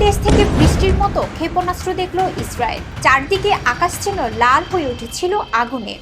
দেশ থেকে বৃষ্টির মতো ক্ষেপণাস্ত্র দেখল ইসরায়েল। চারদিকে আকাশ যেন লাল হয়ে উঠেছিল আগুনে।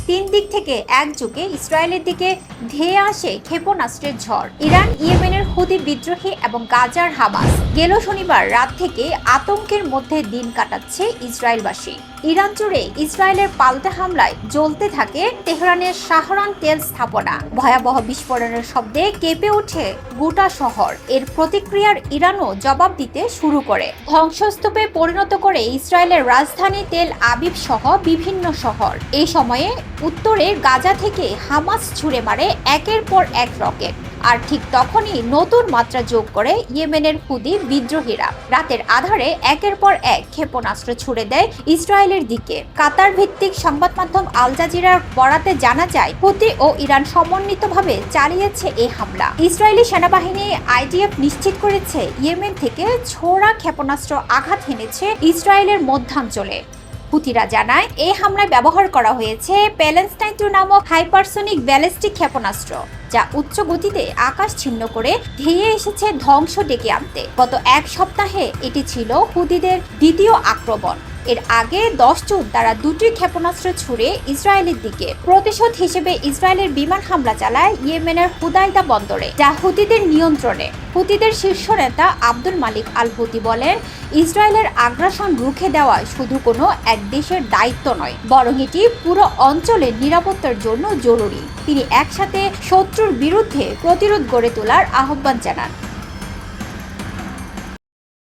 তিন দিক থেকে একযোগে ইসরায়েলের দিকে ধেয়ে আসে ক্ষেপণাস্ত্রের ঝড়। ইরান, ইয়েমেনের হুতি বিদ্রোহী এবং গাজার হামাস। গেল শনিবার রাত থেকে আতঙ্কের মধ্যে দিন কাটাচ্ছে ইসরায়েলবাসী। ইরান জুড়ে ইসরায়েলের পাল্টা হামলায় জ্বলতে থাকে তেহরানের শাহরান তেল স্থাপনা। ভয়াবহ বিস্ফোরণের শব্দে কেঁপে ওঠে গোটা শহর। এর প্রতিক্রিয়ার ইরানও জবাব দিতে শুরু করে। ধ্বংসস্তূপে পরিণত করে ইসরায়েলের রাজধানী তেল আবিব সহ বিভিন্ন শহর। এই সময়ে উত্তরের গাজা থেকে হামাস ছুড়ে মারে একের পর এক রকেট। আর ঠিক তখনই নতুন মাত্রা যোগ করে ইয়েমেনের হুতি বিদ্রোহীরা। রাতের আধারে একের পর এক ক্ষেপণাস্ত্র ছুড়ে দেয় ইসরায়েলের দিকে। কাতার ভিত্তিক সংবাদ মাধ্যম আল জাজিরার বরাতে জানা যায়, হুতি ও ইরান সমন্বিতভাবে চালিয়েছে এই হামলা। ইসরায়েলি সেনাবাহিনী আইডিএফ নিশ্চিত করেছে, ইয়েমেন থেকে ছোড়া ক্ষেপণাস্ত্র আঘাত হেনেছে ইসরায়েলের মধ্যাঞ্চলে। হুতিরা জানায়, এই হামলায় ব্যবহার করা হয়েছে প্যালেস্টাইন 2 নামক হাইপারসনিক ব্যালিস্টিক ক্ষেপণাস্ত্র, যা উচ্চ গতিতে আকাশ ছিন্ন করে ধেয়ে এসেছে ধ্বংস ডেকে আনতে। গত এক সপ্তাহে এটি ছিল হুতিদের দ্বিতীয় আক্রমণ। এর আগে 10 জুন তারা দুটি ক্ষেপণাস্ত্র ছুড়ে ইসরায়েলের দিকে প্রতিশোধ হিসেবে ইসরায়েলের বিমান হামলা চালায় ইয়েমেনের হুদাইদা বন্দরে, যা হুতিদের নিয়ন্ত্রণে। হুতিদের শীর্ষ নেতা আব্দুল মালিক আল হুতি বলেন, ইসরায়েলের আগ্রাসন রুখে দেওয়া শুধু কোনো এক দেশের দায়িত্ব নয়, বরং এটি পুরো অঞ্চলের নিরাপত্তার জন্য জরুরি। তিনি একসাথে শত্রুর বিরুদ্ধে প্রতিরোধ গড়ে তোলার আহ্বান জানান।